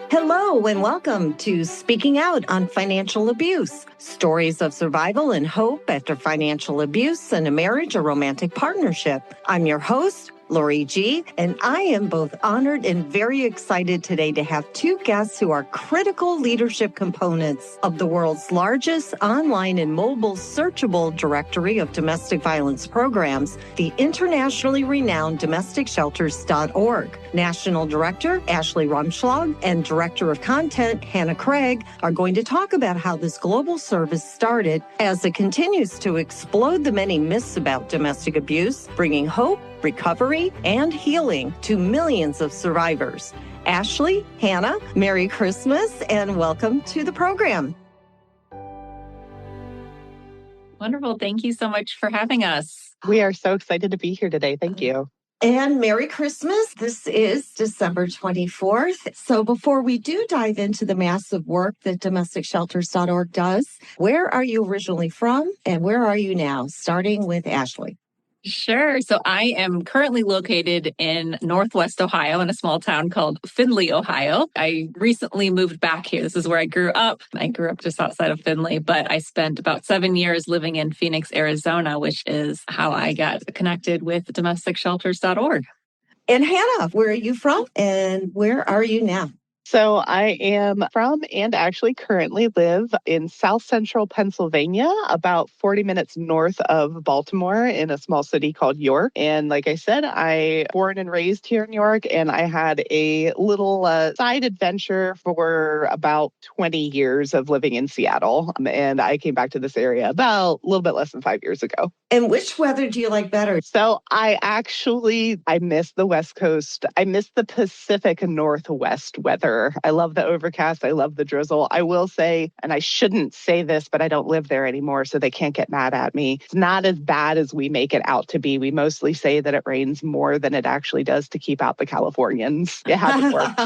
Hello and welcome to Speaking Out on Financial Abuse. Stories of survival and hope after financial abuse in a marriage or romantic partnership. I'm your host, Lori G., and I am both honored and very excited today to have two guests who are critical leadership components of the world's largest online and mobile searchable directory of domestic violence programs, the internationally renowned DomesticShelters.org. National Director Ashley Rumschlag and Director of Content Hannah Craig are going to talk about how this global service started as it continues to explode the many myths about domestic abuse, bringing hope, recovery, and healing to millions of survivors. Ashley, Hannah, Merry Christmas, and welcome to the program. Wonderful. Thank you so much for having us. We are so excited to be here today. Thank you. And Merry Christmas. This is December 24th. So before we do dive into the massive work that DomesticShelters.org does, where are you originally from and where are you now? Starting with Ashley. Sure. So I am currently located in Northwest Ohio in a small town called Findlay, Ohio. I recently moved back here. This is where I grew up. I grew up just outside of Findlay, but I spent about 7 years living in Phoenix, Arizona, which is how I got connected with DomesticShelters.org. And Hannah, where are you from and where are you now? So I am from and actually currently live in South Central Pennsylvania, about 40 minutes north of Baltimore in a small city called York. And like I said, I born and raised here in York, and I had a little side adventure for about 20 years of living in Seattle. And I came back to this area about a little bit less than 5 years ago. And which weather do you like better? So I miss the West Coast. I miss the Pacific Northwest weather. I love the overcast. I love the drizzle. I will say, and I shouldn't say this, but I don't live there anymore, so they can't get mad at me. It's not as bad as we make it out to be. We mostly say that it rains more than it actually does to keep out the Californians. It hasn't worked.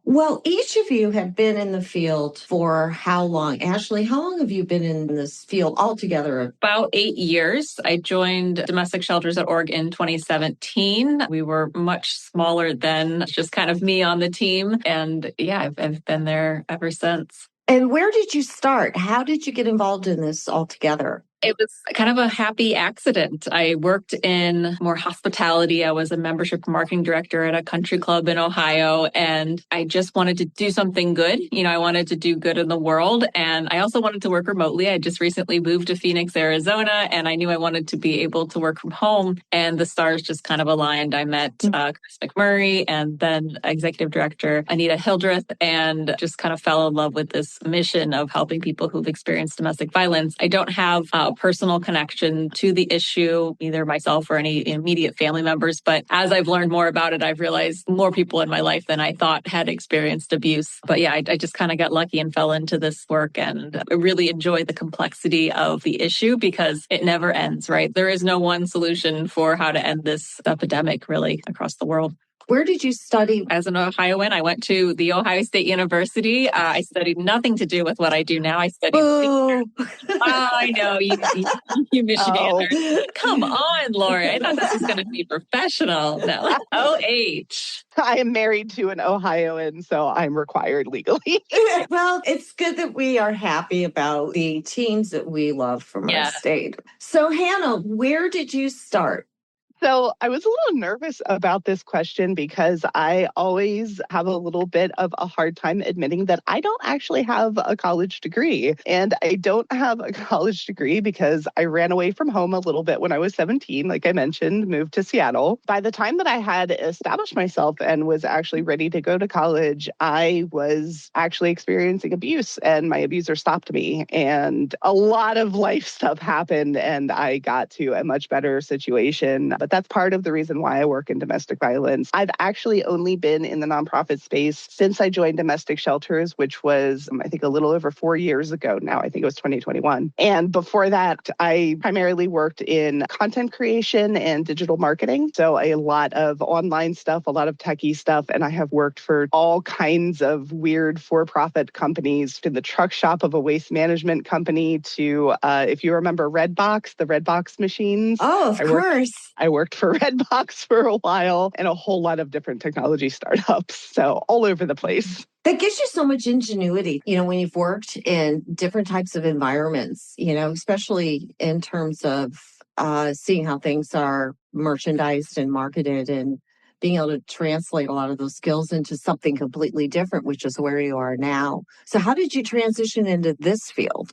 Well, each of you have been in the field for how long? Ashley, how long have you been in this field altogether? About 8 years. I joined DomesticShelters.org in 2017. We were much smaller then, just kind of me on the team. And yeah, I've been there ever since. And where did you start? How did you get involved in this altogether? It was kind of a happy accident. I worked in more hospitality. I was a membership marketing director at a country club in Ohio, and I just wanted to do something good. I wanted to do good in the world, and I also wanted to work remotely. I just recently moved to Phoenix, Arizona, and I knew I wanted to be able to work from home, and the stars just kind of aligned. I met Chris McMurray and then executive director Anita Hildreth, and just kind of fell in love with this mission of helping people who've experienced domestic violence. I don't have personal connection to the issue, either myself or any immediate family members. But as I've learned more about it, I've realized more people in my life than I thought had experienced abuse. But yeah, I just kind of got lucky and fell into this work, and I really enjoy the complexity of the issue because it never ends, right? There is no one solution for how to end this epidemic really across the world. Where did you study? As an Ohioan, I went to the Ohio State University. I studied nothing to do with what I do now. I studied. I know, you Michigander. Oh. Come on, Lori. I thought this was going to be professional. No, OH. I am married to an Ohioan, so I'm required legally. Well, it's good that we are happy about the teams that we love from our state. So, Hannah, where did you start? So I was a little nervous about this question because I always have a little bit of a hard time admitting that I don't actually have a college degree. And I don't have a college degree because I ran away from home a little bit when I was 17, like I mentioned, moved to Seattle. By the time that I had established myself and was actually ready to go to college, I was actually experiencing abuse, and my abuser stopped me. And a lot of life stuff happened, and I got to a much better situation. But that's part of the reason why I work in domestic violence. I've actually only been in the nonprofit space since I joined Domestic Shelters, which was, I think, a little over 4 years ago now. I think it was 2021. And before that, I primarily worked in content creation and digital marketing. So a lot of online stuff, a lot of techie stuff. And I have worked for all kinds of weird for-profit companies, to the truck shop of a waste management company, to, if you remember Redbox, the Redbox machines. Oh, of course. I worked worked for Redbox for a while and a whole lot of different technology startups. So all over the place. That gives you so much ingenuity, when you've worked in different types of environments, especially in terms of seeing how things are merchandised and marketed and being able to translate a lot of those skills into something completely different, which is where you are now. So how did you transition into this field?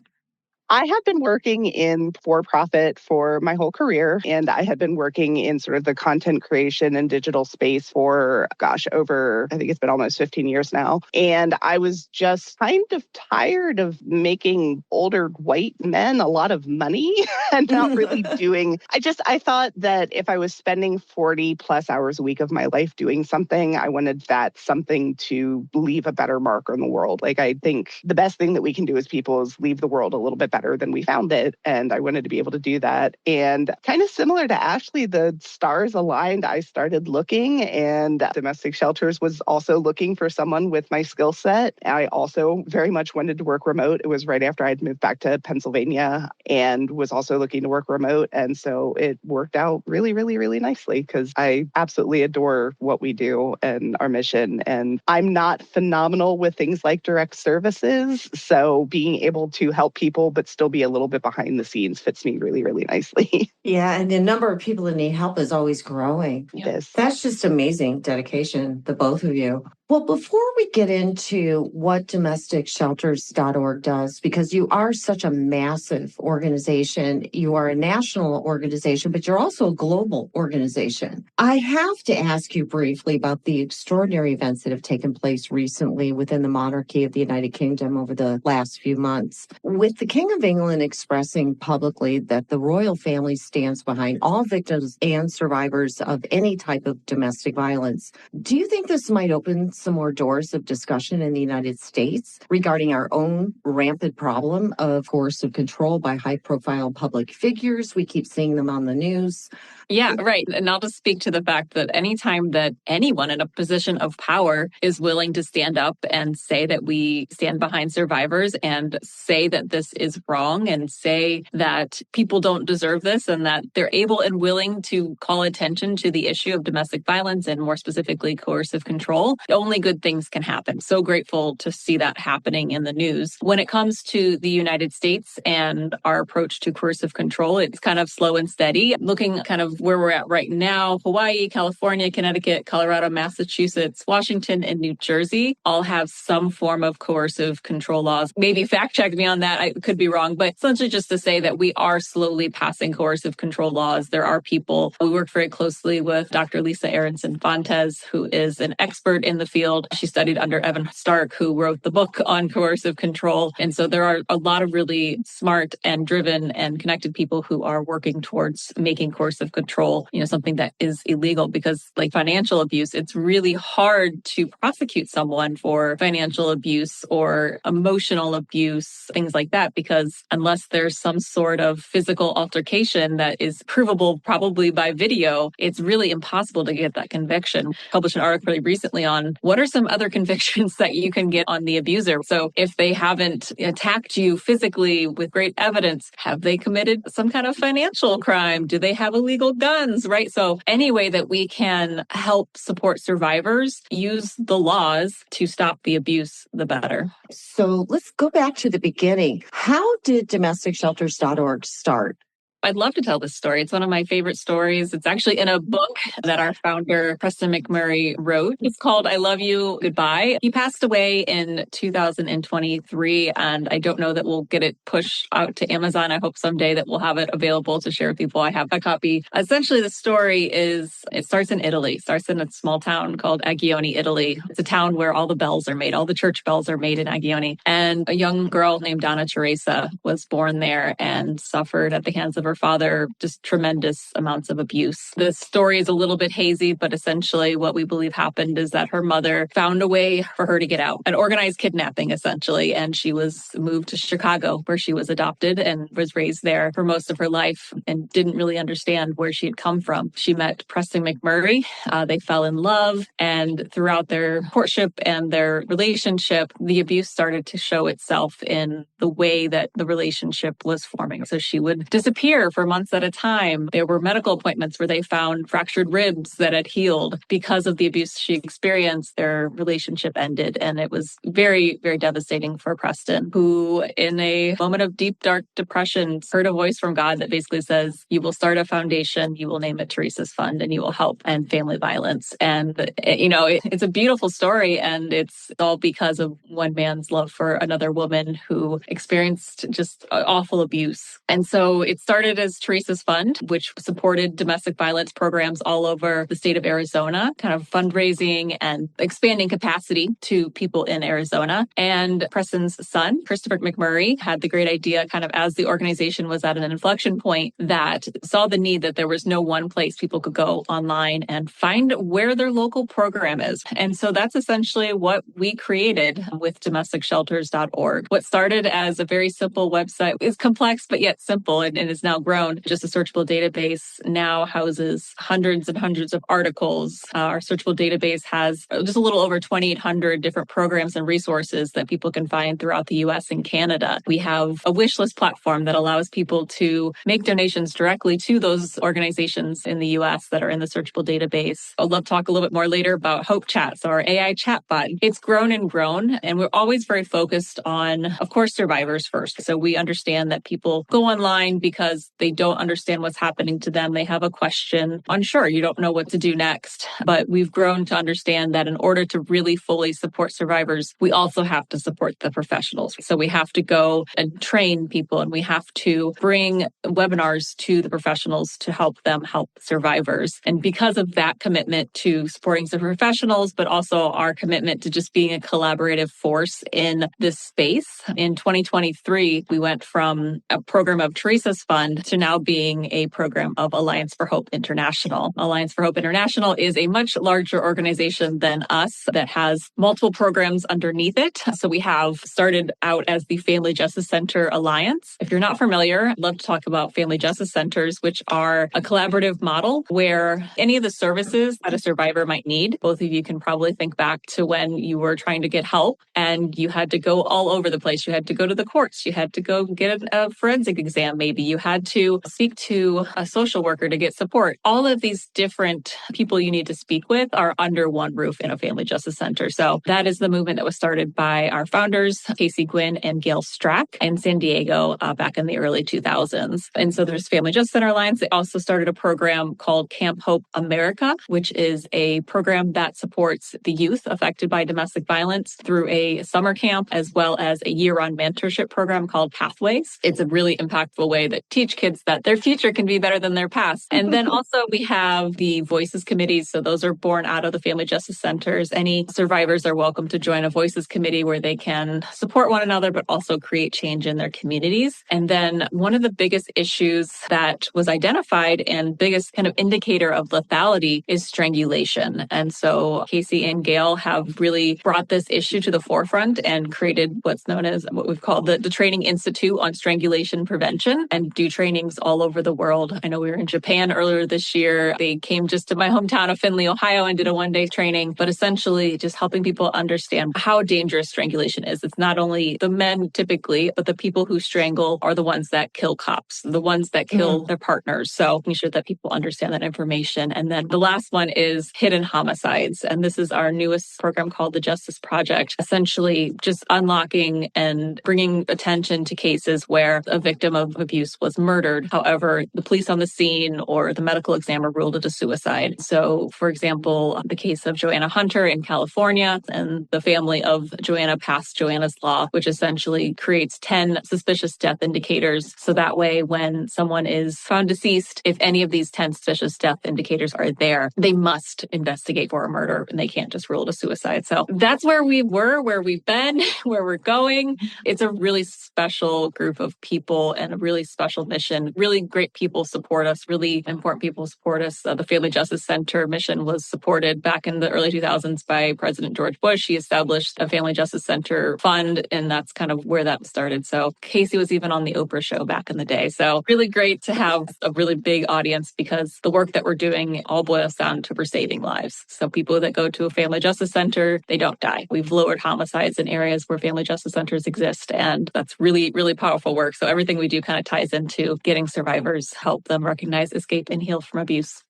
I had been working in for-profit for my whole career, and I had been working in sort of the content creation and digital space for, over, I think it's been almost 15 years now. And I was just kind of tired of making older white men a lot of money and not really doing, I thought that if I was spending 40 plus hours a week of my life doing something, I wanted that something to leave a better mark on the world. Like, I think the best thing that we can do as people is leave the world a little bit better than we found it. And I wanted to be able to do that. And kind of similar to Ashley, the stars aligned. I started looking, and Domestic Shelters was also looking for someone with my skill set. I also very much wanted to work remote. It was right after I'd moved back to Pennsylvania and was also looking to work remote. And so it worked out really, really, really nicely because I absolutely adore what we do and our mission. And I'm not phenomenal with things like direct services. So being able to help people, but still be a little bit behind the scenes fits me really, really nicely. Yeah, and the number of people that need help is always growing. Yes. That's just amazing dedication, the both of you. Well, before we get into what domesticshelters.org does, because you are such a massive organization, you are a national organization, but you're also a global organization. I have to ask you briefly about the extraordinary events that have taken place recently within the monarchy of the United Kingdom over the last few months. With the King of England expressing publicly that the royal family stands behind all victims and survivors of any type of domestic violence, do you think this might open some more doors of discussion in the United States regarding our own rampant problem of coercive control by high-profile public figures? We keep seeing them on the news. Yeah, right. And I'll just speak to the fact that anytime that anyone in a position of power is willing to stand up and say that we stand behind survivors and say that this is wrong and say that people don't deserve this and that they're able and willing to call attention to the issue of domestic violence and more specifically coercive control, only good things can happen. So grateful to see that happening in the news. When it comes to the United States and our approach to coercive control, it's kind of slow and steady. Looking kind of where we're at right now, Hawaii, California, Connecticut, Colorado, Massachusetts, Washington, and New Jersey all have some form of coercive control laws. Maybe fact check me on that. I could be wrong, but essentially just to say that we are slowly passing coercive control laws. There are people. We work very closely with Dr. Lisa Aronson Fontes, who is an expert in the field. She studied under Evan Stark, who wrote the book on coercive control. And so there are a lot of really smart and driven and connected people who are working towards making coercive control, something that is illegal, because like financial abuse, it's really hard to prosecute someone for financial abuse or emotional abuse, things like that, because unless there's some sort of physical altercation that is provable probably by video, it's really impossible to get that conviction. Published an article really recently on what are some other convictions that you can get on the abuser. So if they haven't attacked you physically with great evidence, have they committed some kind of financial crime? Do they have illegal guns, right? So any way that we can help support survivors, use the laws to stop the abuse, the better. So let's go back to the beginning. How did domesticshelters.org start? I'd love to tell this story. It's one of my favorite stories. It's actually in a book that our founder, Preston McMurray, wrote. It's called I Love You, Goodbye. He passed away in 2023, and I don't know that we'll get it pushed out to Amazon. I hope someday that we'll have it available to share with people. I have a copy. Essentially, the story it starts in Italy. It starts in a small town called Agione, Italy. It's a town where all the bells are made. All the church bells are made in Agione. And a young girl named Donna Teresa was born there and suffered at the hands of her father just tremendous amounts of abuse. The story is a little bit hazy, but essentially what we believe happened is that her mother found a way for her to get out, an organized kidnapping essentially, and she was moved to Chicago where she was adopted and was raised there for most of her life and didn't really understand where she had come from. She met Preston McMurray. They fell in love, and throughout their courtship and their relationship, the abuse started to show itself in the way that the relationship was forming. So she would disappear disappear for months at a time. There were medical appointments where they found fractured ribs that had healed because of the abuse she experienced. Their relationship ended, and it was very, very devastating for Preston, who in a moment of deep, dark depression heard a voice from God that basically says, you will start a foundation, you will name it Teresa's Fund, and you will help end family violence. And, it's a beautiful story, and it's all because of one man's love for another woman who experienced just awful abuse. And so it started as Teresa's Fund, which supported domestic violence programs all over the state of Arizona, kind of fundraising and expanding capacity to people in Arizona. And Preston's son, Christopher McMurray, had the great idea kind of as the organization was at an inflection point that saw the need that there was no one place people could go online and find where their local program is. And so that's essentially what we created with domesticshelters.org. What started as a very simple website is complex, but yet simple, and has now grown. Just a searchable database now houses hundreds and hundreds of articles. Our searchable database has just a little over 2,800 different programs and resources that people can find throughout the US and Canada. We have a wish list platform that allows people to make donations directly to those organizations in the US that are in the searchable database. I'd love to talk a little bit more later about Hope Chat, so our AI chatbot. It's grown and grown, and we're always very focused on, of course, survivors first. So we understand that people go online because they don't understand what's happening to them. They have a question, unsure, you don't know what to do next. But we've grown to understand that in order to really fully support survivors, we also have to support the professionals. So we have to go and train people, and we have to bring webinars to the professionals to help them help survivors. And because of that commitment to supporting the professionals, but also our commitment to just being a collaborative force in this space, in 2023, we went from a program of Teresa's Fund to now being a program of Alliance for Hope International. Alliance for Hope International is a much larger organization than us that has multiple programs underneath it. So we have started out as the Family Justice Center Alliance. If you're not familiar, I'd love to talk about Family Justice Centers, which are a collaborative model where any of the services that a survivor might need, both of you can probably think back to when you were trying to get help and you had to go all over the place. You had to go to the courts. You had to go get a forensic exam, maybe. You had to speak to a social worker to get support. All of these different people you need to speak with are under one roof in a family justice center. So that is the movement that was started by our founders, Casey Gwynn and Gail Strack in San Diego back in the early 2000s. And so there's Family Justice Center Alliance. They also started a program called Camp Hope America, which is a program that supports the youth affected by domestic violence through a summer camp, as well as a year-round mentorship program called Pathways. It's a really impactful way that teach kids that their future can be better than their past. And then also we have the Voices Committees. So those are born out of the Family Justice Centers. Any survivors are welcome to join a Voices Committee where they can support one another, but also create change in their communities. And then one of the biggest issues that was identified and biggest kind of indicator of lethality is strangulation. And so Casey and Gail have really brought this issue to the forefront and created what's known as what we've called the Training Institute on Strangulation Prevention, and do trainings all over the world. I know we were in Japan earlier this year. They came just to my hometown of Findlay, Ohio, and did a one-day training, but essentially just helping people understand how dangerous strangulation is. It's not only the men typically, but the people who strangle are the ones that kill cops, the ones that kill their partners. So making sure that people understand that information. And then the last one is hidden homicides. And this is our newest program called the Justice Project, essentially just unlocking and bringing attention to cases where a victim of abuse was murdered. However, the police on the scene or the medical examiner ruled it a suicide. So, for example, the case of Joanna Hunter in California, and the family of Joanna passed Joanna's Law, which essentially creates 10 suspicious death indicators. So that way, when someone is found deceased, if any of these 10 suspicious death indicators are there, they must investigate for a murder, and they can't just rule it a suicide. So that's where we were, where we've been, where we're going. It's a really special group of people and a really special mission. Really great people support us, really important people support us. The Family Justice Center mission was supported back in the early 2000s by President George Bush. He established a Family Justice Center fund, and that's kind of where that started. So Casey was even on the Oprah show back in the day. So really great to have a really big audience, because the work that we're doing all boils down to we're saving lives. So people that go to a Family Justice Center, they don't die. We've lowered homicides in areas where Family Justice Centers exist, and that's really, really powerful work. So everything we do kind of ties into to getting survivors, help them recognize, escape, and heal from abuse.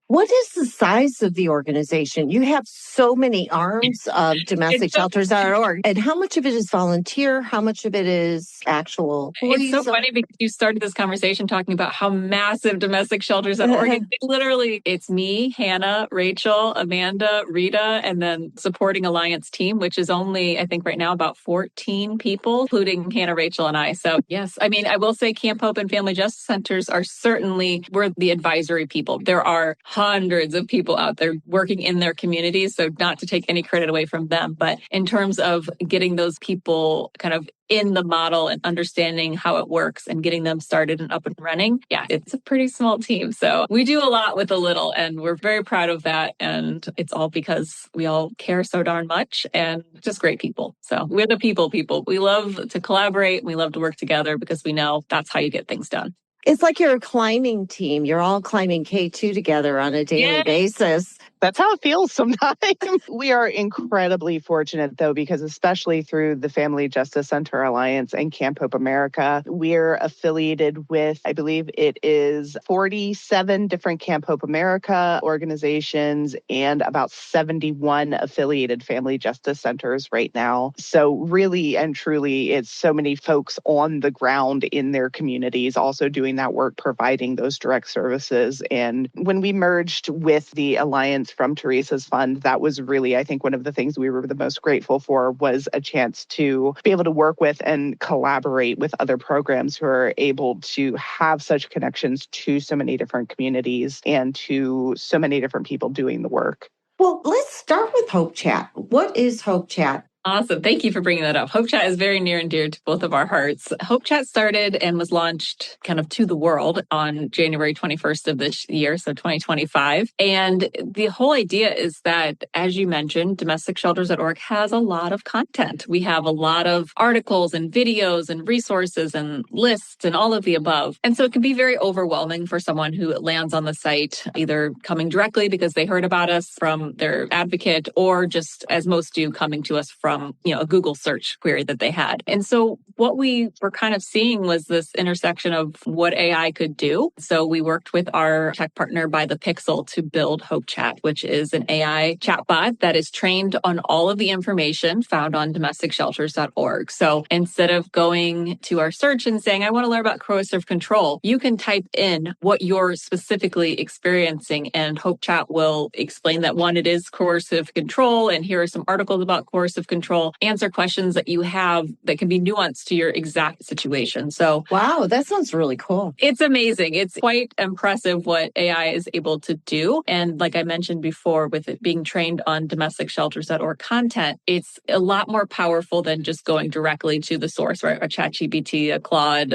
What is the size of the organization? You have so many arms of domesticshelters.org. And how much of it is volunteer? How much of it is actual employees? It's so funny because you started this conversation talking about how massive domesticshelters.org is. Literally, it's me, Hannah, Rachel, Amanda, Rita, and then supporting Alliance team, which is only, I think right now, about 14 people, including Hannah, Rachel, and I. So yes, I mean, I will say Camp Hope and Family Justice Centers are certainly, we're the advisory people. There are hundreds of people out there working in their communities. So not to take any credit away from them, but in terms of getting those people kind of in the model and understanding how it works and getting them started and up and running. Yeah, it's a pretty small team. So we do a lot with a little, and we're very proud of that. And it's all because we all care so darn much and just great people. So we're the people. We love to collaborate. We love to work together because we know that's how you get things done. It's like you're a climbing team. You're all climbing K2 together on a daily basis. That's how it feels sometimes. We are incredibly fortunate, though, because especially through the Family Justice Center Alliance and Camp Hope America, we're affiliated with, I believe it is 47 different Camp Hope America organizations and about 71 affiliated Family Justice Centers right now. So really and truly, it's so many folks on the ground in their communities also doing that work, providing those direct services. And when we merged with the Alliance from Teresa's fund, that was really, I think, one of the things we were the most grateful for was a chance to be able to work with and collaborate with other programs who are able to have such connections to so many different communities and to so many different people doing the work. Well, let's start with Hope Chat. What is Hope Chat? Awesome. Thank you for bringing that up. Hope Chat is very near and dear to both of our hearts. Hope Chat started and was launched kind of to the world on January 21st of this year, so 2025. And the whole idea is that, as you mentioned, domesticshelters.org has a lot of content. We have a lot of articles and videos and resources and lists and all of the above. And so it can be very overwhelming for someone who lands on the site, either coming directly because they heard about us from their advocate or just, as most do, coming to us from a Google search query that they had. And so what we were kind of seeing was this intersection of what AI could do. So we worked with our tech partner By the Pixel to build Hope Chat, which is an AI chatbot that is trained on all of the information found on domesticshelters.org. So instead of going to our search and saying, I want to learn about coercive control, you can type in what you're specifically experiencing, and Hope Chat will explain that, one, it is coercive control, and here are some articles about coercive control, answer questions that you have that can be nuanced to your exact situation. So, wow, that sounds really cool. It's amazing. It's quite impressive what AI is able to do. And like I mentioned before, with it being trained on domesticshelters.org content, it's a lot more powerful than just going directly to the source, right? A ChatGPT, a Claude,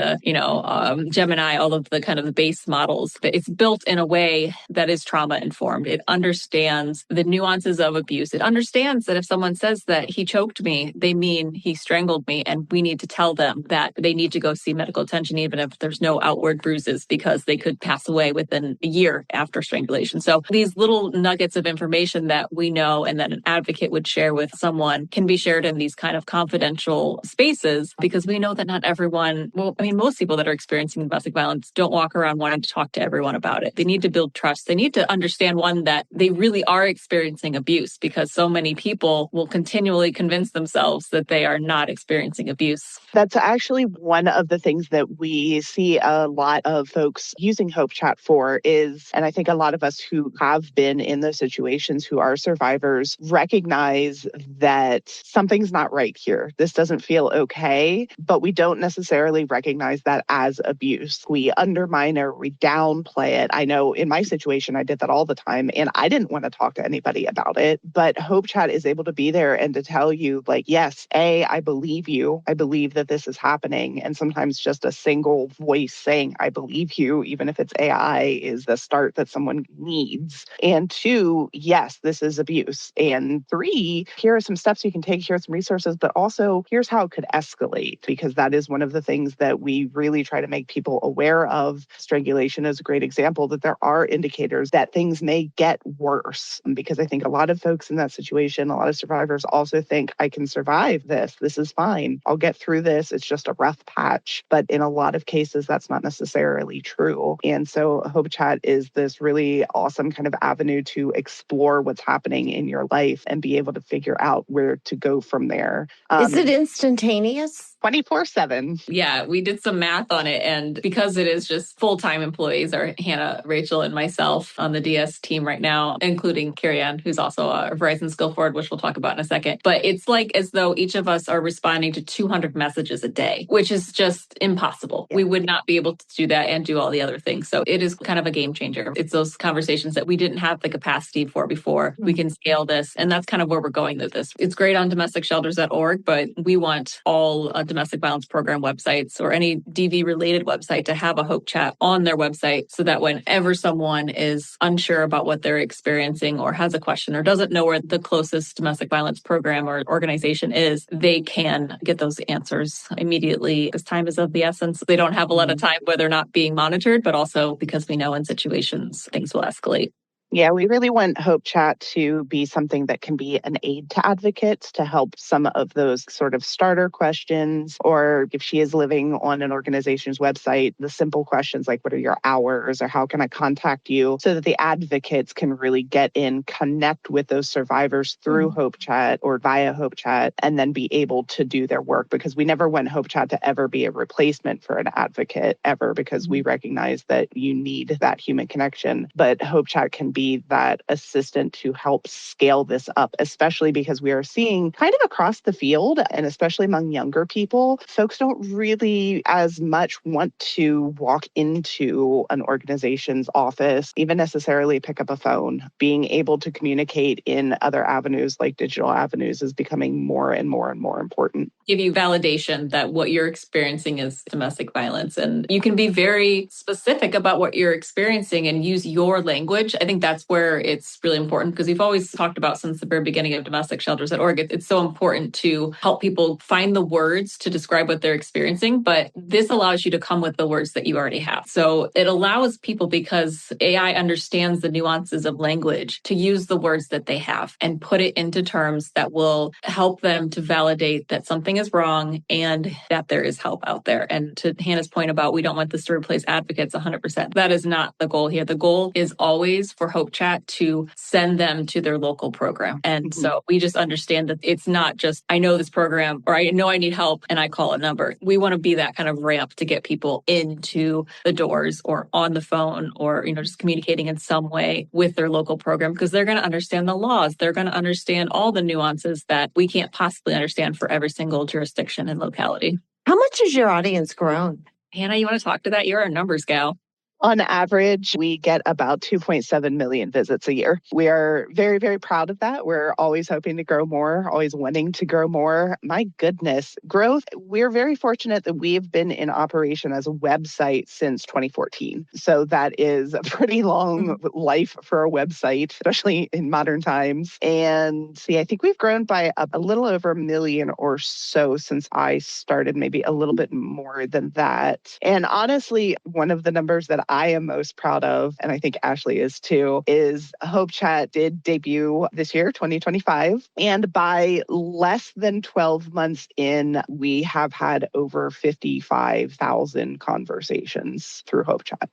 Gemini, all of the kind of the base models. It's built in a way that is trauma informed. It understands the nuances of abuse. It understands that if someone says that he choked me, they mean he strangled me. And we need to tell them that they need to go see medical attention, even if there's no outward bruises, because they could pass away within a year after strangulation. So these little nuggets of information that we know and that an advocate would share with someone can be shared in these kind of confidential spaces, because we know that not everyone, most people that are experiencing domestic violence don't walk around wanting to talk to everyone about it. They need to build trust. They need to understand, one, that they really are experiencing abuse, because so many people will continually convince themselves that they are not experiencing abuse. That's actually one of the things that we see a lot of folks using Hope Chat for is, and I think a lot of us who have been in those situations who are survivors recognize that something's not right here. This doesn't feel okay, but we don't necessarily recognize that as abuse. We undermine or we downplay it. I know in my situation, I did that all the time, and I didn't want to talk to anybody about it, but Hope Chat is able to be there and to tell you, like, yes, I believe you. I believe that this is happening. And sometimes just a single voice saying, I believe you, even if it's AI, is the start that someone needs. And two, yes, this is abuse. And three, here are some steps you can take. Here are some resources, but also here's how it could escalate, because that is one of the things that we really try to make people aware of. Strangulation is a great example, that there are indicators that things may get worse, because I think a lot of folks in that situation, a lot of survivors also think think I can survive this. This is fine. I'll get through this. It's just a rough patch. But in a lot of cases, that's not necessarily true. And so Hope Chat is this really awesome kind of avenue to explore what's happening in your life and be able to figure out where to go from there. Is it instantaneous? 24/7. Yeah, we did some math on it. And because it is just full-time employees, are Hannah, Rachel, and myself on the DS team right now, including Carrie Ann, who's also a Verizon Skill Forward, which we'll talk about in a second. But it's like as though each of us are responding to 200 messages a day, which is just impossible. Yeah. We would not be able to do that and do all the other things. So it is kind of a game changer. It's those conversations that we didn't have the capacity for before. We can scale this. And that's kind of where we're going with this. It's great on domesticshelters.org, but we want all domestic violence program websites or any DV related website to have a Hope Chat on their website so that whenever someone is unsure about what they're experiencing or has a question or doesn't know where the closest domestic violence program or organization is, they can get those answers immediately because time is of the essence. They don't have a lot of time where they're not being monitored, but also because we know in situations things will escalate. Yeah, we really want Hope Chat to be something that can be an aid to advocates to help some of those sort of starter questions, or if she is living on an organization's website, the simple questions like, what are your hours or how can I contact you, so that the advocates can really get in, connect with those survivors through Hope Chat or via Hope Chat, and then be able to do their work. Because we never want Hope Chat to ever be a replacement for an advocate ever, because we recognize that you need that human connection. But Hope Chat can be that assistant to help scale this up, especially because we are seeing kind of across the field, and especially among younger people, folks don't really as much want to walk into an organization's office, even necessarily pick up a phone. Being able to communicate in other avenues like digital avenues is becoming more and more and more important. Give you validation that what you're experiencing is domestic violence. And you can be very specific about what you're experiencing and use your language. I think that's where it's really important, because we've always talked about since the very beginning of domesticshelters.org, it's so important to help people find the words to describe what they're experiencing. But this allows you to come with the words that you already have. So it allows people, because AI understands the nuances of language, to use the words that they have and put it into terms that will help them to validate that something is wrong and that there is help out there. And to Hannah's point about we don't want this to replace advocates 100%. That is not the goal here. The goal is always for Hope Chat to send them to their local program. And so we just understand that it's not just, I know this program or I know I need help and I call a number. We want to be that kind of ramp to get people into the doors or on the phone or, just communicating in some way with their local program, because they're going to understand the laws. They're going to understand all the nuances that we can't possibly understand for every single jurisdiction and locality. How much has your audience grown? Hannah, you want to talk to that? You're a numbers gal. On average, we get about 2.7 million visits a year. We are very, very proud of that. We're always hoping to grow more, always wanting to grow more. My goodness, growth. We're very fortunate that we've been in operation as a website since 2014. So that is a pretty long life for a website, especially in modern times. And I think we've grown by a little over 1 million or so since I started, maybe a little bit more than that. And honestly, one of the numbers that I am most proud of, and I think Ashley is too, is Hope Chat did debut this year, 2025. And by less than 12 months in, we have had over 55,000 conversations through Hope Chat.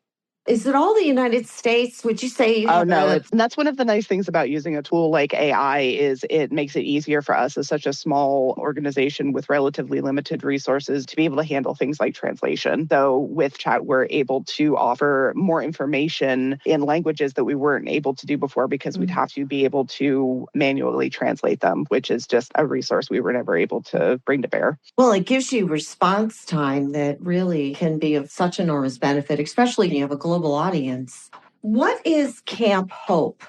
Is it all the United States? Would you say? Oh, no. That's one of the nice things about using a tool like AI is it makes it easier for us as such a small organization with relatively limited resources to be able to handle things like translation. So with Chat, we're able to offer more information in languages that we weren't able to do before because we'd have to be able to manually translate them, which is just a resource we were never able to bring to bear. Well, it gives you response time that really can be of such enormous benefit, especially when you have a global audience. What is Camp Hope?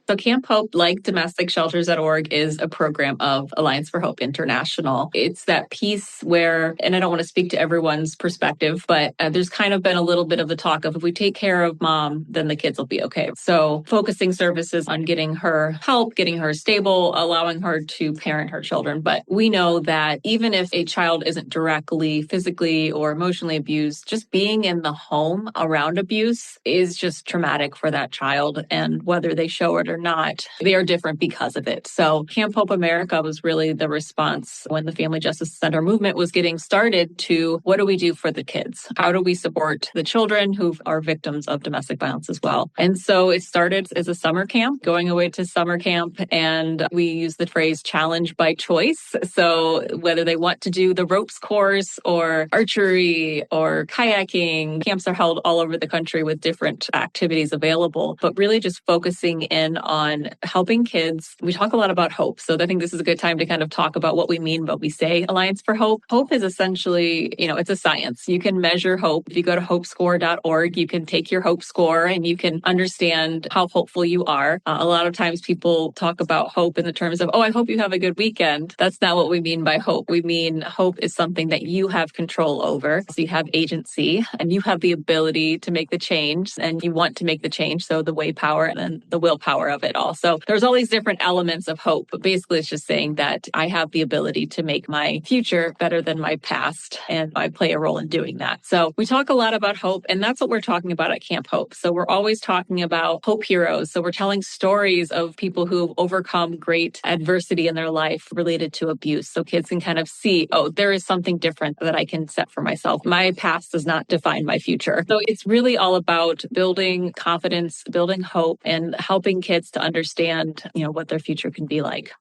So Camp Hope, like domesticshelters.org, is a program of Alliance for Hope International. It's that piece where, and I don't want to speak to everyone's perspective, but there's kind of been a little bit of the talk of if we take care of mom, then the kids will be okay. So focusing services on getting her help, getting her stable, allowing her to parent her children. But we know that even if a child isn't directly physically or emotionally abused, just being in the home around abuse is just traumatic for that child. And whether they show it or they're not, they are different because of it. So Camp Hope America was really the response when the Family Justice Center movement was getting started to what do we do for the kids? How do we support the children who are victims of domestic violence as well? And so it started as a summer camp, going away to summer camp, and we use the phrase challenge by choice. So whether they want to do the ropes course or archery or kayaking, camps are held all over the country with different activities available, but really just focusing in on helping kids. We talk a lot about hope. So I think this is a good time to kind of talk about what we mean, what we say Alliance for Hope. Hope is essentially, it's a science. You can measure hope. If you go to hopescore.org, you can take your hope score and you can understand how hopeful you are. A lot of times people talk about hope in the terms of, I hope you have a good weekend. That's not what we mean by hope. We mean hope is something that you have control over. So you have agency and you have the ability to make the change and you want to make the change. So the way power and then the willpower of it all. So there's all these different elements of hope, but basically it's just saying that I have the ability to make my future better than my past and I play a role in doing that. So we talk a lot about hope and that's what we're talking about at Camp Hope. So we're always talking about hope heroes. So we're telling stories of people who've overcome great adversity in their life related to abuse. So kids can kind of see, there is something different that I can set for myself. My past does not define my future. So it's really all about building confidence, building hope, and helping kids to understand, what their future can be like.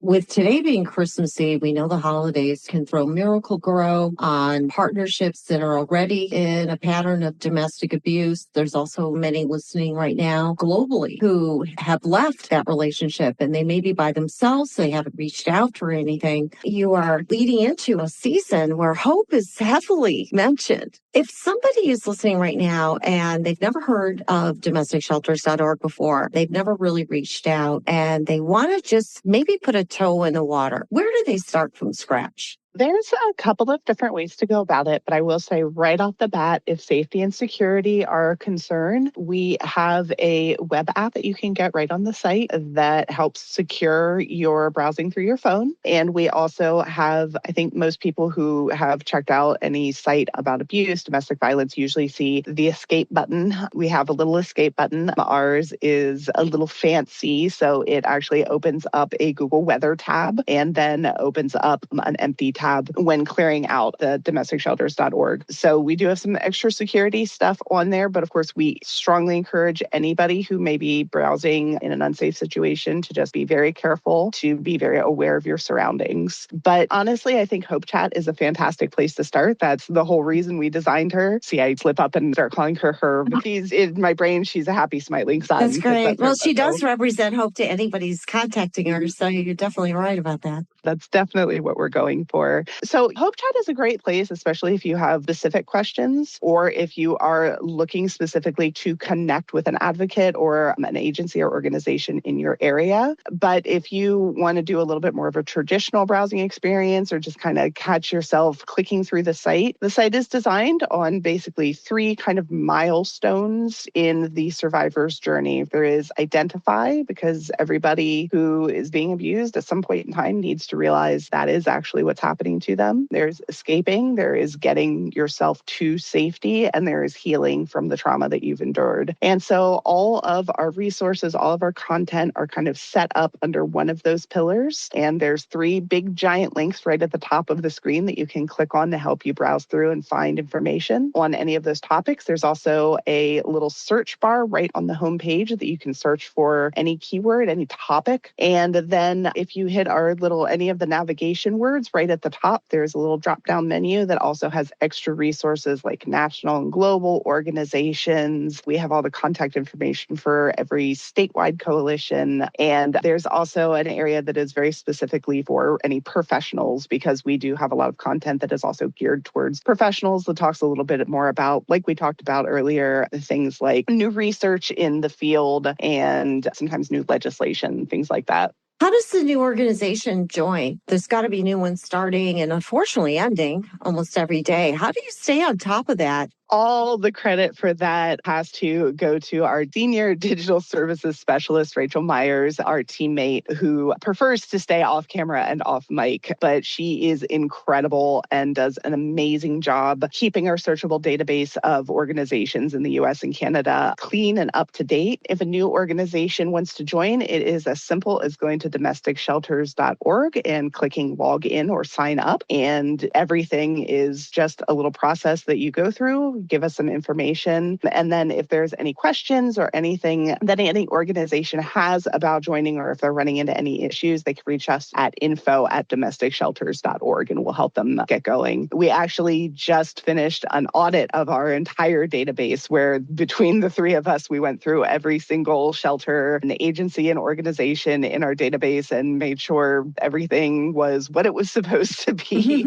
With today being Christmas Eve, we know the holidays can throw Miracle-Gro on partnerships that are already in a pattern of domestic abuse. There's also many listening right now globally who have left that relationship and they may be by themselves. They haven't reached out for anything. You are leading into a season where hope is heavily mentioned. If somebody is listening right now and they've never heard of domesticshelters.org before, they've never really reached out and they want to just maybe put a toe in the water, where do they start from scratch? There's a couple of different ways to go about it, but I will say right off the bat, if safety and security are a concern, we have a web app that you can get right on the site that helps secure your browsing through your phone. And we also have, I think most people who have checked out any site about abuse, domestic violence, usually see the escape button. We have a little escape button. Ours is a little fancy, so it actually opens up a Google Weather tab and then opens up an empty tab when clearing out the domesticshelters.org. So we do have some extra security stuff on there, but of course we strongly encourage anybody who may be browsing in an unsafe situation to just be very careful, to be very aware of your surroundings. But honestly, I think Hope Chat is a fantastic place to start. That's the whole reason we designed her. See, I slip up and start calling her Herb. She's in my brain. She's a happy, smiling sun. That's great. Well, she does represent hope to anybody who's contacting her. So you're definitely right about that. That's definitely what we're going for. So Hope Chat is a great place, especially if you have specific questions or if you are looking specifically to connect with an advocate or an agency or organization in your area. But if you want to do a little bit more of a traditional browsing experience or just kind of catch yourself clicking through the site is designed on basically 3 kind of milestones in the survivor's journey. There is identify, because everybody who is being abused at some point in time needs to realize that is actually what's happening to them. There's escaping, there is getting yourself to safety, and there is healing from the trauma that you've endured. And so all of our resources, all of our content are kind of set up under one of those pillars. And there's 3 big giant links right at the top of the screen that you can click on to help you browse through and find information on any of those topics. There's also a little search bar right on the homepage that you can search for any keyword, any topic. And then if you hit any of the navigation words right at the top, there's a little drop-down menu that also has extra resources like national and global organizations. We have all the contact information for every statewide coalition. And there's also an area that is very specifically for any professionals, because we do have a lot of content that is also geared towards professionals that talks a little bit more about, like we talked about earlier, things like new research in the field and sometimes new legislation, things like that. How does the new organization join? There's got to be new ones starting and unfortunately ending almost every day. How do you stay on top of that? All the credit for that has to go to our senior digital services specialist, Rachel Myers, our teammate who prefers to stay off camera and off mic, but she is incredible and does an amazing job keeping our searchable database of organizations in the US and Canada clean and up to date. If a new organization wants to join, it is as simple as going to domesticshelters.org and clicking log in or sign up. And everything is just a little process that you go through. Give us some information. And then if there's any questions or anything that any organization has about joining, or if they're running into any issues, they can reach us at info@domesticshelters.org and we'll help them get going. We actually just finished an audit of our entire database where between the three of us, we went through every single shelter and agency and organization in our database and made sure everything was what it was supposed to be,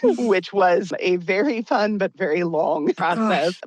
which was a very fun but very long process.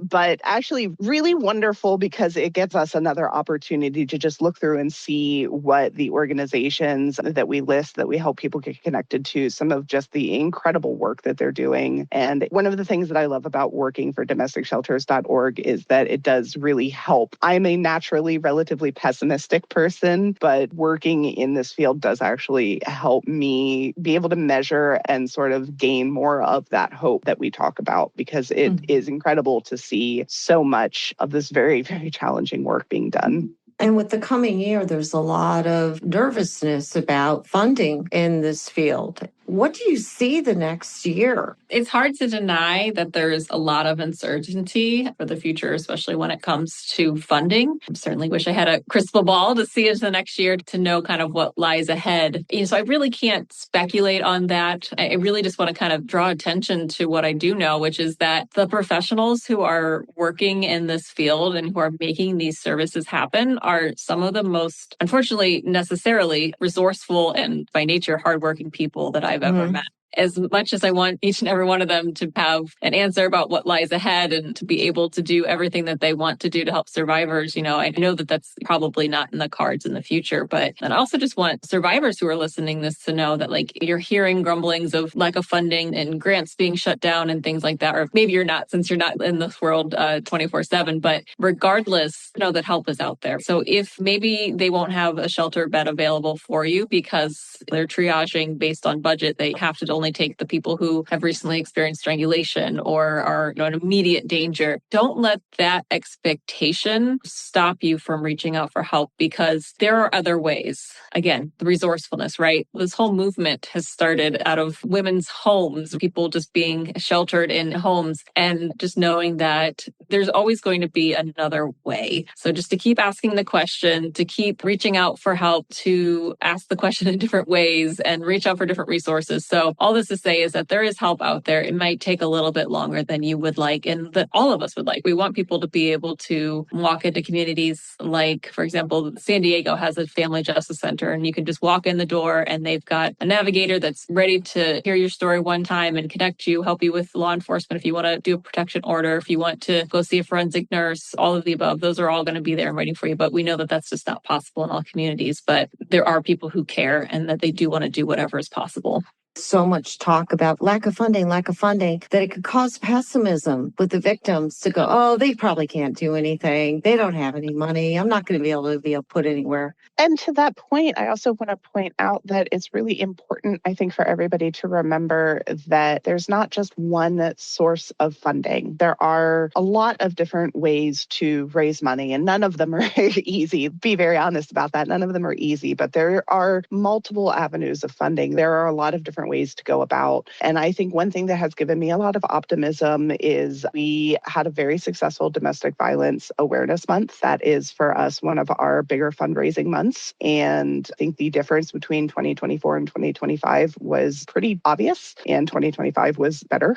But actually really wonderful because it gives us another opportunity to just look through and see what the organizations that we list, that we help people get connected to, some of just the incredible work that they're doing. And one of the things that I love about working for domesticshelters.org is that it does really help. I'm a naturally relatively pessimistic person, but working in this field does actually help me be able to measure and sort of gain more of that hope that we talk about, because it is incredible to see so much of this very, very challenging work being done. And with the coming year, there's a lot of nervousness about funding in this field. What do you see the next year? It's hard to deny that there's a lot of uncertainty for the future, especially when it comes to funding. I certainly wish I had a crystal ball to see into the next year to know kind of what lies ahead. So I really can't speculate on that. I really just want to kind of draw attention to what I do know, which is that the professionals who are working in this field and who are making these services happen are some of the most, unfortunately, necessarily resourceful and by nature hardworking people that I've ever met. As much as I want each and every one of them to have an answer about what lies ahead and to be able to do everything that they want to do to help survivors, I know that that's probably not in the cards in the future. But I also just want survivors who are listening this to know that you're hearing grumblings of lack of funding and grants being shut down and things like that. Or maybe you're not, since you're not in this world 24/7. But regardless, know that help is out there. So if maybe they won't have a shelter bed available for you because they're triaging based on budget, they have to only take the people who have recently experienced strangulation or are in immediate danger. Don't let that expectation stop you from reaching out for help, because there are other ways. Again, the resourcefulness, right? This whole movement has started out of women's homes, people just being sheltered in homes, and just knowing that there's always going to be another way. So just to keep asking the question, to keep reaching out for help, to ask the question in different ways and reach out for different resources. So all this to say is that there is help out there. It might take a little bit longer than you would like and that all of us would like. We want people to be able to walk into communities like, for example, San Diego has a family justice center, and you can just walk in the door and they've got a navigator that's ready to hear your story one time and connect you, help you with law enforcement if you want to do a protection order, if you want to go see a forensic nurse, all of the above. Those are all going to be there and waiting for you. But we know that that's just not possible in all communities. But there are people who care and that they do want to do whatever is possible. So much talk about lack of funding, that it could cause pessimism with the victims to go, oh, they probably can't do anything. They don't have any money. I'm not going to be able to put anywhere. And to that point, I also want to point out that it's really important, I think, for everybody to remember that there's not just one source of funding. There are a lot of different ways to raise money, and none of them are easy. Be very honest about that. None of them are easy, but there are multiple avenues of funding. There are a lot of different ways to go about. And I think one thing that has given me a lot of optimism is we had a very successful domestic violence awareness month. That is for us one of our bigger fundraising months. And I think the difference between 2024 and 2025 was pretty obvious, and 2025 was better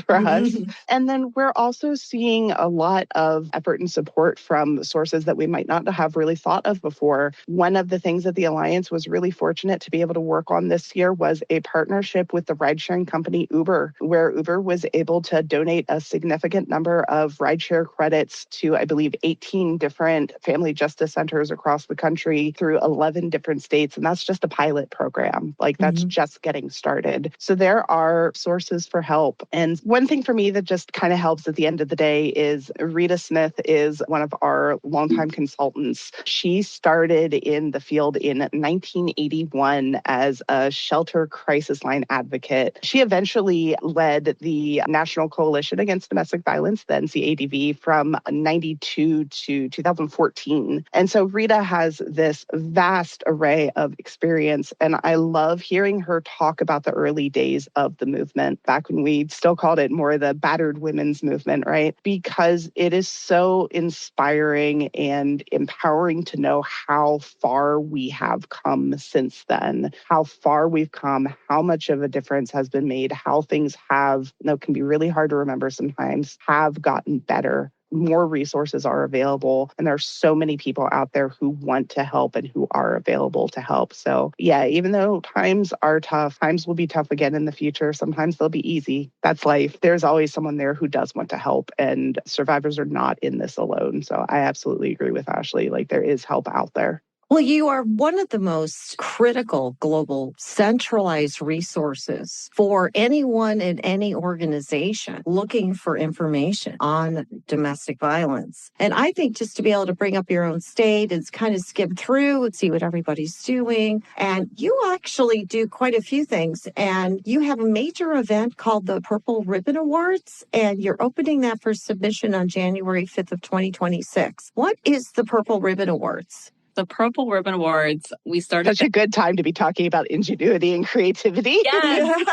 for us. And then we're also seeing a lot of effort and support from sources that we might not have really thought of before. One of the things that the Alliance was really fortunate to be able to work on this year was a partnership partnership with the ride-sharing company Uber, where Uber was able to donate a significant number of rideshare credits to, I believe, 18 different family justice centers across the country through 11 different states. And that's just a pilot program. Like, that's just getting started. So there are sources for help. And one thing for me that just kind of helps at the end of the day is Rita Smith is one of our longtime consultants. She started in the field in 1981 as a shelter crisis line advocate. She eventually led the National Coalition Against Domestic Violence, the NCADV, from 92 to 2014. And so Rita has this vast array of experience, and I love hearing her talk about the early days of the movement, back when we still called it more the battered women's movement, right? Because it is so inspiring and empowering to know how far we have come since then, how far we've come, how much of a difference has been made, how things have, can be really hard to remember sometimes, have gotten better. More resources are available, and there are so many people out there who want to help and who are available to help. So yeah, even though times are tough, times will be tough again in the future. Sometimes they'll be easy. That's life. There's always someone there who does want to help, and survivors are not in this alone. So I absolutely agree with Ashley. Like, there is help out there. Well, you are one of the most critical global centralized resources for anyone in any organization looking for information on domestic violence. And I think just to be able to bring up your own state and kind of skim through and see what everybody's doing. And you actually do quite a few things. And you have a major event called the Purple Ribbon Awards, and you're opening that for submission on January 5th of 2026. What is the Purple Ribbon Awards? The Purple Ribbon Awards, we started... Such a good time to be talking about ingenuity and creativity. Yes.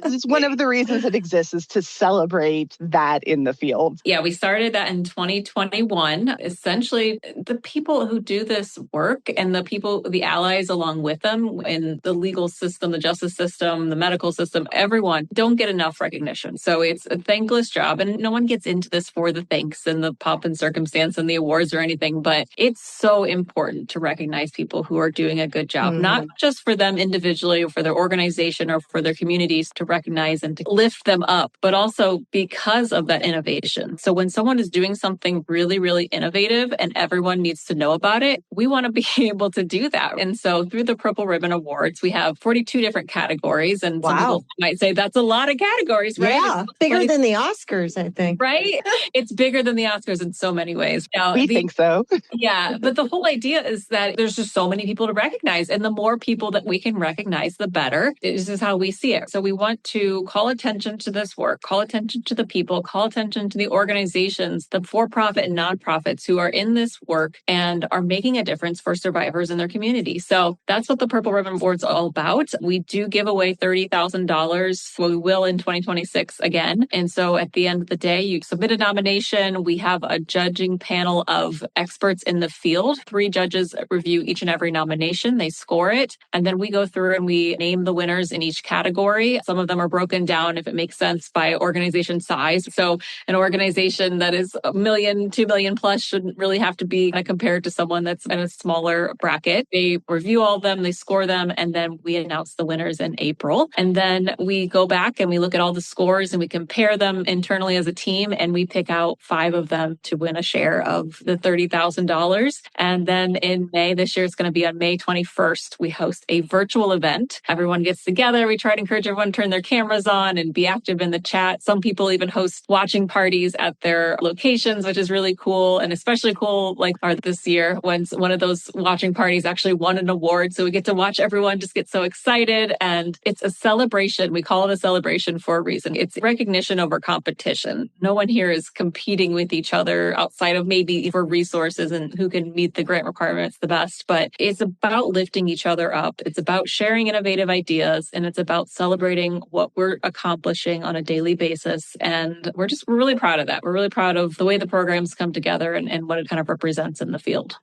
It's one of the reasons it exists, is to celebrate that in the field. Yeah, we started that in 2021. Essentially, the people who do this work and the allies along with them in the legal system, the justice system, the medical system, everyone don't get enough recognition. So it's a thankless job, and no one gets into this for the thanks and the pomp and circumstance and the awards or anything, but it's so important to recognize people who are doing a good job, not just for them individually or for their organization or for their communities to recognize and to lift them up, but also because of that innovation. So when someone is doing something really, really innovative and everyone needs to know about it, we want to be able to do that. And so through the Purple Ribbon Awards, we have 42 different categories. And some people might say that's a lot of categories, right? Yeah, bigger than the Oscars, I think. Right? It's bigger than the Oscars in so many ways. Now, we think so. Yeah, but the whole idea is that there's just so many people to recognize, and the more people that we can recognize, the better. This is how we see it. So we want to call attention to this work, call attention to the people, call attention to the organizations, the for-profit and nonprofits who are in this work and are making a difference for survivors in their community. So that's what the Purple Ribbon Awards are all about. We do give away $30,000. Well, we will in 2026 again. And so at the end of the day, you submit a nomination. We have a judging panel of experts in the field. 3 judges review each and every nomination. They score it. And then we go through and we name the winners in each category. Some of them are broken down, if it makes sense, by organization size. So an organization that is $1 million, $2 million plus shouldn't really have to be compared to someone that's in a smaller bracket. They review all of them, they score them, and then we announce the winners in April. And then we go back and we look at all the scores and we compare them internally as a team, and we pick out 5 of them to win a share of the $30,000. And then in May, this year, it's going to be on May 21st, we host a virtual event. Everyone gets together. We try to encourage everyone to turn their cameras on and be active in the chat. Some people even host watching parties at their locations, which is really cool. And especially cool, like this year, when one of those watching parties actually won an award. So we get to watch everyone just get so excited. And it's a celebration. We call it a celebration for a reason. It's recognition over competition. No one here is competing with each other outside of maybe for resources and who can meet the grant requirements the best. But it's about lifting each other up. It's about sharing innovative ideas, and it's about celebrating what we're accomplishing on a daily basis. And we're really proud of that. We're really proud of the way the programs come together and what it kind of represents in the field.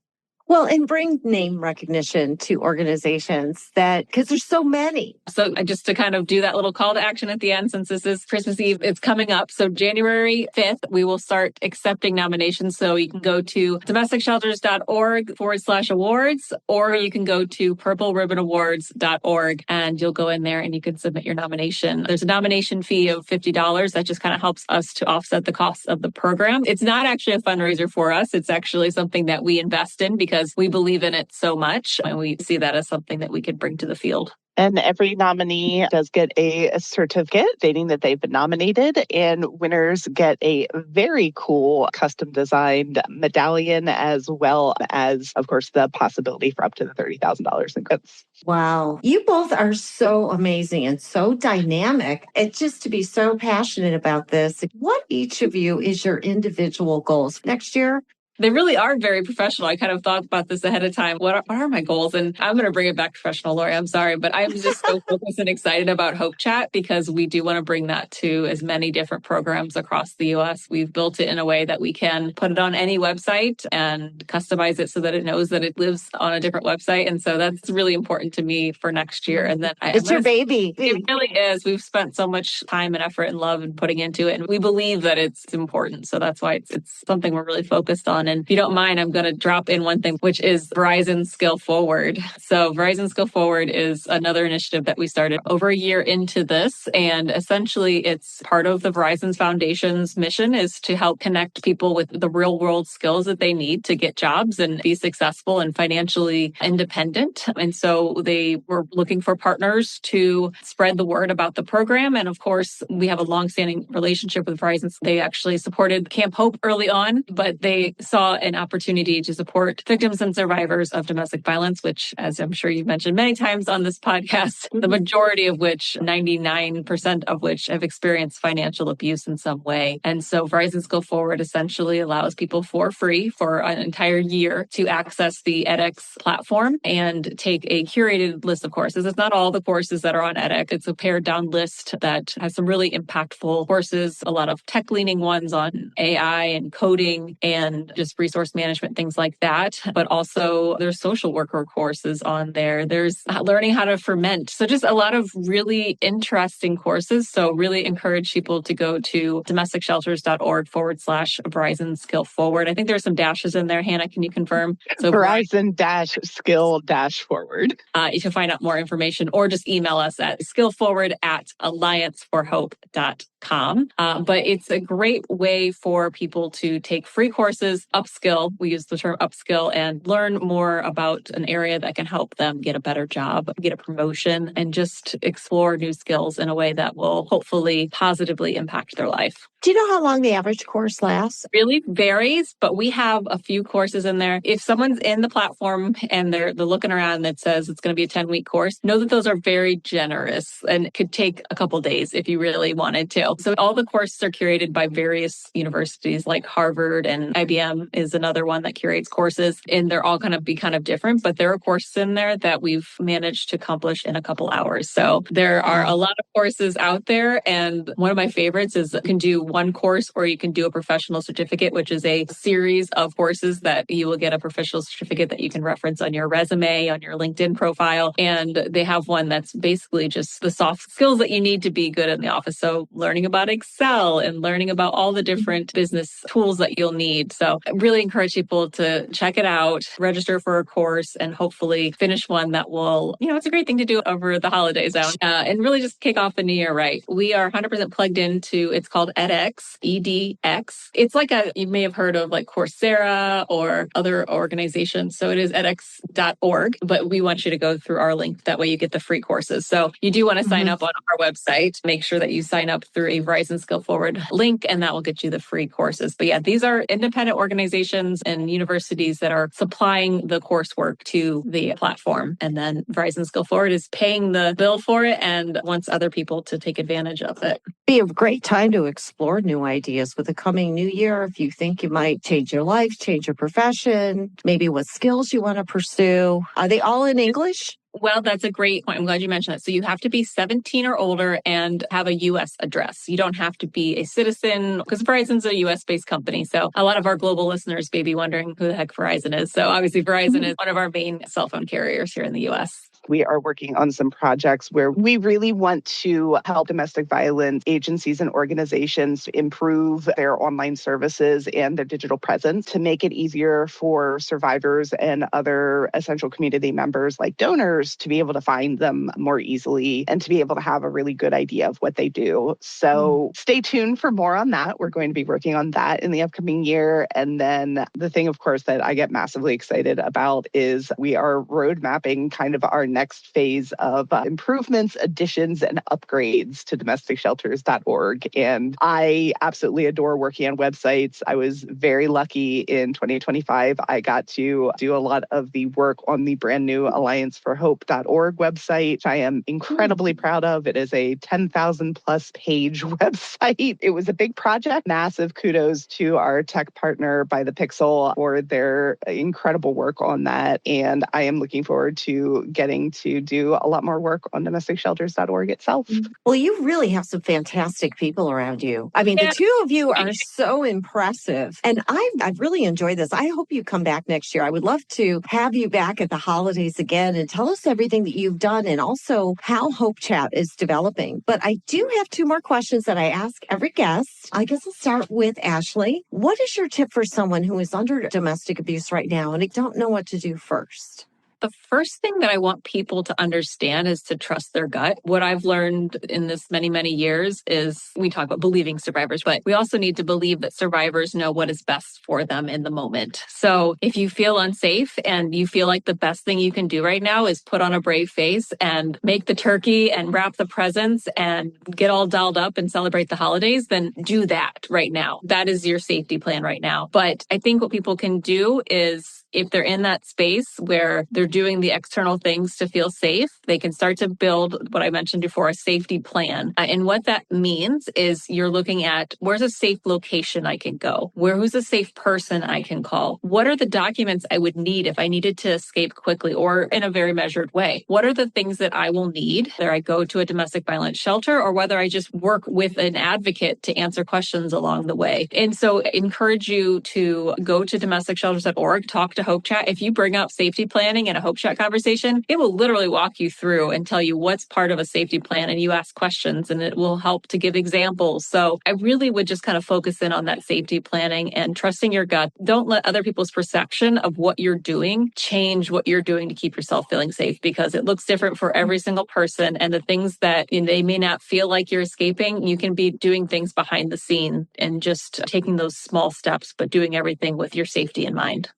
Well, and bring name recognition to organizations because there's so many. So just to kind of do that little call to action at the end, since this is Christmas Eve, it's coming up. So January 5th, we will start accepting nominations. So you can go to domesticshelters.org/awards, or you can go to purpleribbon.awards.org and you'll go in there and you can submit your nomination. There's a nomination fee of $50 that just kind of helps us to offset the costs of the program. It's not actually a fundraiser for us. It's actually something that we invest in because we believe in it so much, and we see that as something that we could bring to the field. And every nominee does get a certificate stating that they've been nominated, and winners get a very cool custom designed medallion, as well as, of course, the possibility for up to the $30,000 in gifts. Wow. You both are so amazing and so dynamic. And just to be so passionate about this, what each of you is your individual goals next year? They really are very professional. I kind of thought about this ahead of time. What are my goals? And I'm going to bring it back professional, Lori. I'm sorry, but I'm just so focused and excited about Hope Chat because we do want to bring that to as many different programs across the U.S. We've built it in a way that we can put it on any website and customize it so that it knows that it lives on a different website. And so that's really important to me for next year. And then it's your baby. It really is. We've spent so much time and effort and love and putting into it. And we believe that it's important. So that's why it's something we're really focused on. And if you don't mind, I'm going to drop in one thing, which is Verizon Skill Forward. So Verizon Skill Forward is another initiative that we started over a year into this. And essentially, it's part of the Verizon Foundation's mission is to help connect people with the real world skills that they need to get jobs and be successful and financially independent. And so they were looking for partners to spread the word about the program. And of course, we have a longstanding relationship with Verizon. They actually supported Camp Hope early on, but they saw an opportunity to support victims and survivors of domestic violence, which, as I'm sure you've mentioned many times on this podcast, the majority of which, 99% of which, have experienced financial abuse in some way. And so Verizon Skill Forward essentially allows people for free for an entire year to access the edX platform and take a curated list of courses. It's not all the courses that are on edX. It's a pared down list that has some really impactful courses, a lot of tech leaning ones on AI and coding and just resource management, things like that. But also there's social worker courses on there. There's learning how to ferment. So just a lot of really interesting courses. So really encourage people to go to domesticshelters.org/Verizon Skill Forward. I think there's some dashes in there. Hannah, can you confirm? So Verizon-Skill-Forward. You can find out more information or just email us at skillforward@allianceforhope.com. But it's a great way for people to take free courses, upskill. We use the term upskill, and learn more about an area that can help them get a better job, get a promotion, and just explore new skills in a way that will hopefully positively impact their life. Do you know how long the average course lasts? Really varies, but we have a few courses in there. If someone's in the platform and they're looking around that says it's going to be a 10-week course, know that those are very generous and could take a couple days if you really wanted to. So all the courses are curated by various universities like Harvard, and IBM is another one that curates courses, and they're all going to be kind of different, but there are courses in there that we've managed to accomplish in a couple hours. So there are a lot of courses out there, and one of my favorites is you can do one course or you can do a professional certificate, which is a series of courses that you will get a professional certificate that you can reference on your resume, on your LinkedIn profile. And they have one that's basically just the soft skills that you need to be good in the office. So learning about Excel and learning about all the different business tools that you'll need. So I really encourage people to check it out, register for a course, and hopefully finish one that will, it's a great thing to do over the holidays out and really just kick off the new year right. We are 100% plugged into, it's called edX, EDX. It's like you may have heard of like Coursera or other organizations. So it is edX.org, but we want you to go through our link. That way you get the free courses. So you do want to sign up on our website. Make sure that you sign up through a Verizon Skill Forward link, and that will get you the free courses. But yeah, these are independent organizations and universities that are supplying the coursework to the platform. And then Verizon Skill Forward is paying the bill for it and wants other people to take advantage of it. Be a great time to explore new ideas with the coming new year. If you think you might change your life, change your profession, maybe what skills you want to pursue. Are they all in English? Well, that's a great point. I'm glad you mentioned that. So you have to be 17 or older and have a U.S. address. You don't have to be a citizen because Verizon's a U.S.-based company. So a lot of our global listeners may be wondering who the heck Verizon is. So obviously Verizon is one of our main cell phone carriers here in the U.S. We are working on some projects where we really want to help domestic violence agencies and organizations improve their online services and their digital presence to make it easier for survivors and other essential community members like donors to be able to find them more easily and to be able to have a really good idea of what they do. So stay tuned for more on that. We're going to be working on that in the upcoming year. And then the thing, of course, that I get massively excited about is we are road mapping kind of our next phase of improvements, additions, and upgrades to domesticshelters.org. And I absolutely adore working on websites. I was very lucky in 2025. I got to do a lot of the work on the brand new allianceforhope.org website, which I am incredibly proud of. It is a 10,000 plus page website. It was a big project. Massive kudos to our tech partner By the Pixel for their incredible work on that. And I am looking forward to getting to do a lot more work on domesticshelters.org itself. Well, you really have some fantastic people around you. I mean, the two of you are so impressive. And I've really enjoyed this. I hope you come back next year. I would love to have you back at the holidays again and tell us everything that you've done and also how Hope Chat is developing. But I do have two more questions that I ask every guest. I guess I'll start with Ashley. What is your tip for someone who is under domestic abuse right now and they don't know what to do first? The first thing that I want people to understand is to trust their gut. What I've learned in this many, many years is we talk about believing survivors, but we also need to believe that survivors know what is best for them in the moment. So if you feel unsafe and you feel like the best thing you can do right now is put on a brave face and make the turkey and wrap the presents and get all dolled up and celebrate the holidays, then do that right now. That is your safety plan right now. But I think what people can do is if they're in that space where they're doing the external things to feel safe, they can start to build what I mentioned before, a safety plan. And what that means is you're looking at where's a safe location I can go? Who's a safe person I can call? What are the documents I would need if I needed to escape quickly or in a very measured way? What are the things that I will need, whether I go to a domestic violence shelter or whether I just work with an advocate to answer questions along the way? And so I encourage you to go to domesticshelters.org, talk to Hope Chat. If you bring up safety planning in a Hope Chat conversation, it will literally walk you through and tell you what's part of a safety plan, and you ask questions and it will help to give examples. So I really would just kind of focus in on that safety planning and trusting your gut. Don't let other people's perception of what you're doing change what you're doing to keep yourself feeling safe, because it looks different for every single person. And the things that they may not feel like you're escaping, you can be doing things behind the scene and just taking those small steps, but doing everything with your safety in mind.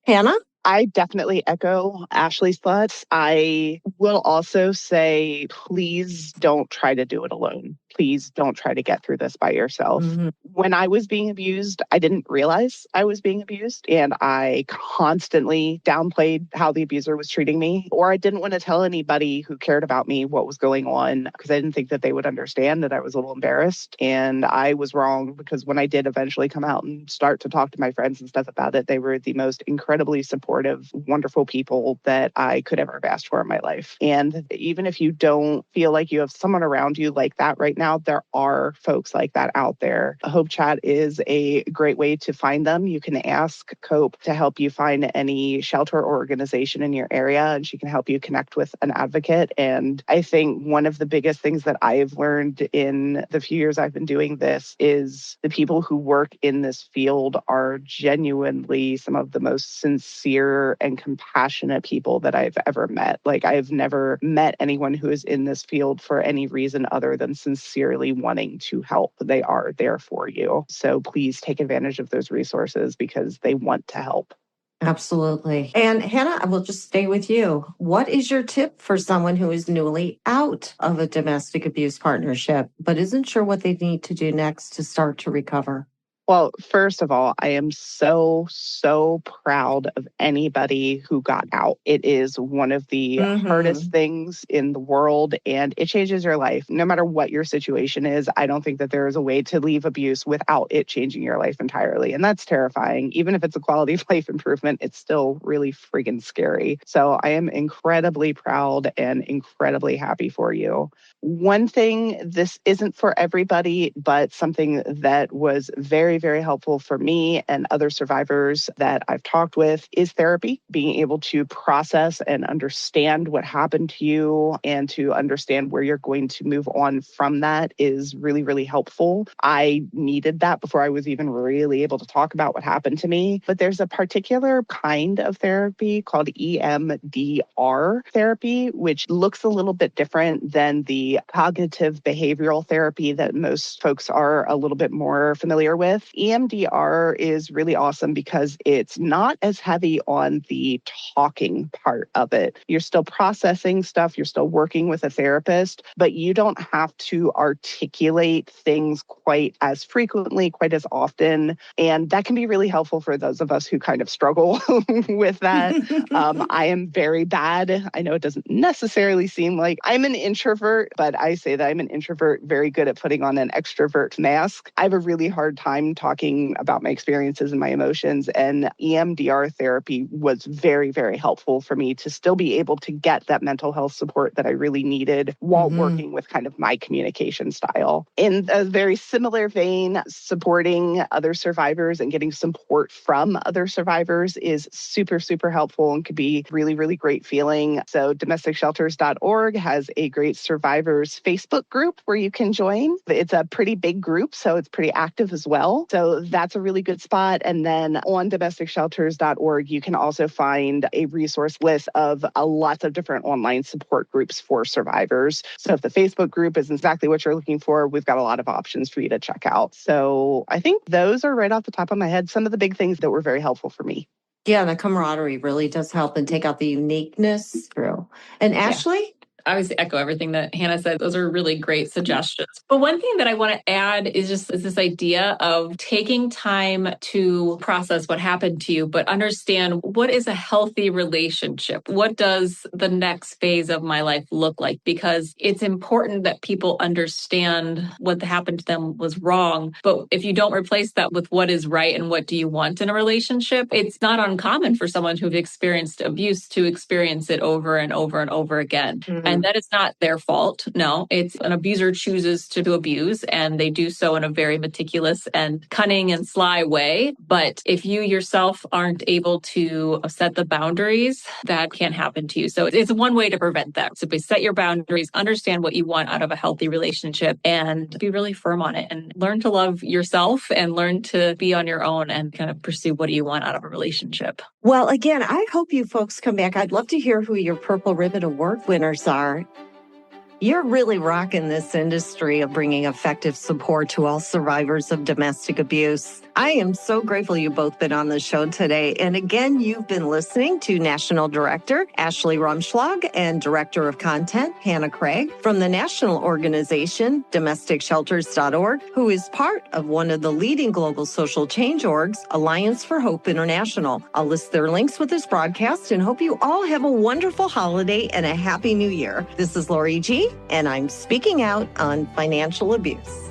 Hannah? I definitely echo Ashley's thoughts. I will also say, please don't try to do it alone. Please don't try to get through this by yourself. Mm-hmm. When I was being abused, I didn't realize I was being abused, and I constantly downplayed how the abuser was treating me, or I didn't want to tell anybody who cared about me what was going on because I didn't think that they would understand that I was a little embarrassed. And I was wrong, because when I did eventually come out and start to talk to my friends and stuff about it, they were the most incredibly supportive, wonderful people that I could ever have asked for in my life. And even if you don't feel like you have someone around you like that right now, there are folks like that out there. Hope Chat is a great way to find them. You can ask Cope to help you find any shelter or organization in your area, and she can help you connect with an advocate. And I think one of the biggest things that I've learned in the few years I've been doing this is the people who work in this field are genuinely some of the most sincere and compassionate people that I've ever met. Like, I've never met anyone who is in this field for any reason other than sincerely wanting to help. They are there for you. So please take advantage of those resources because they want to help. Absolutely. And Hannah, I will just stay with you. What is your tip for someone who is newly out of a domestic abuse partnership, but isn't sure what they need to do next to start to recover? Well, first of all, I am so proud of anybody who got out. It is one of the hardest things in the world, and it changes your life. No matter what your situation is, I don't think that there is a way to leave abuse without it changing your life entirely. And that's terrifying. Even if it's a quality of life improvement, it's still really friggin' scary. So I am incredibly proud and incredibly happy for you. One thing, this isn't for everybody, but something that was very helpful for me and other survivors that I've talked with is therapy. Being able to process and understand what happened to you and to understand where you're going to move on from that is really helpful. I needed that before I was even really able to talk about what happened to me. But there's a particular kind of therapy called EMDR therapy, which looks a little bit different than the cognitive behavioral therapy that most folks are a little bit more familiar with. EMDR is really awesome because it's not as heavy on the talking part of it. You're still processing stuff, you're still working with a therapist, but you don't have to articulate things quite as frequently, quite as often. And that can be really helpful for those of us who kind of struggle with that. I am very bad. I know it doesn't necessarily seem like I'm an introvert, but I say that I'm an introvert very good at putting on an extrovert mask. I have a really hard time talking about my experiences and my emotions, and EMDR therapy was very helpful for me to still be able to get that mental health support that I really needed while working with kind of my communication style. In a very similar vein, supporting other survivors and getting support from other survivors is super helpful and could be really great feeling. So domesticshelters.org has a great survivors Facebook group where you can join. It's a pretty big group, so it's pretty active as well. So that's a really good spot. And then on domesticshelters.org, you can also find a resource list of lots of different online support groups for survivors. So if the Facebook group is exactly what you're looking for, we've got a lot of options for you to check out. So I think those are right off the top of my head, some of the big things that were very helpful for me. Yeah, the camaraderie really does help and take out the uniqueness through. And Ashley? I always echo everything that Hannah said. Those are really great suggestions. But one thing that I want to add is this idea of taking time to process what happened to you, but understand what is a healthy relationship? What does the next phase of my life look like? Because it's important that people understand what happened to them was wrong. But if you don't replace that with what is right and what do you want in a relationship, it's not uncommon for someone who've experienced abuse to experience it over and over again. And that is not their fault. No, it's an abuser chooses to abuse, and they do so in a very meticulous and cunning and sly way. But if you yourself aren't able to set the boundaries, that can happen to you. So it's one way to prevent that. So set your boundaries, understand what you want out of a healthy relationship, and be really firm on it, and learn to love yourself and learn to be on your own and kind of pursue what do you want out of a relationship. Well, again, I hope you folks come back. I'd love to hear who your Purple Ribbon Award winners are. You're really rocking this industry of bringing effective support to all survivors of domestic abuse. I am so grateful you've both been on the show today. And again, you've been listening to National Director Ashley Rumschlag and Director of Content Hannah Craig from the national organization domesticshelters.org, who is part of one of the leading global social change orgs, Alliance for Hope International. I'll list their links with this broadcast and hope you all have a wonderful holiday and a happy new year. This is Lori G, and I'm speaking out on financial abuse.